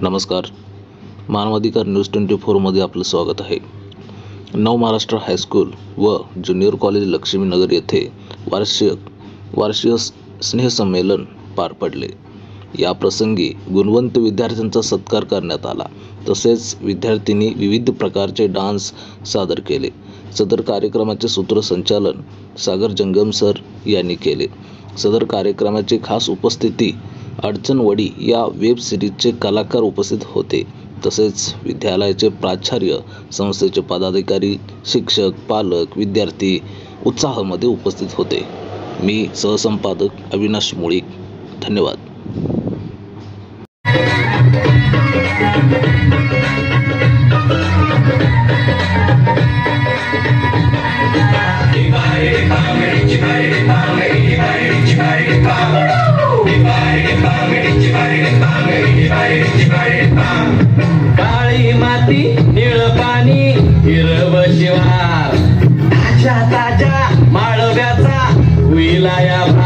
नमस्कार. मानवाधिकार न्यूज 24 मध्ये आपलं स्वागत आहे. नव महाराष्ट्र हायस्कूल व ज्युनियर कॉलेज लक्ष्मीनगर येथे वार्षिक स्नेहसंमेलन पार पडले. या प्रसंगी गुणवंत विद्यार्थ्यांचा सत्कार करण्यात आला. तसेच विद्यार्थ्यांनी विविध प्रकारचे डान्स सादर केले. सदर कार्यक्रमाचे सूत्रसंचालन सागर जंगम सर यांनी केले. सदर कार्यक्रमाची खास उपस्थिती अडचणवडी या वेब सिरीजचे कलाकार उपस्थित होते. तसेच विद्यालयाचे प्राचार्य, संस्थेचे पदाधिकारी, शिक्षक, पालक, विद्यार्थी उत्साहामध्ये उपस्थित होते. मी सहसंपादक अविनाश मुळीक. धन्यवाद. काळी माती, निळ पाणी, हिरवं शिवार, ताज्या ताज्या माळव्याचा हुईला या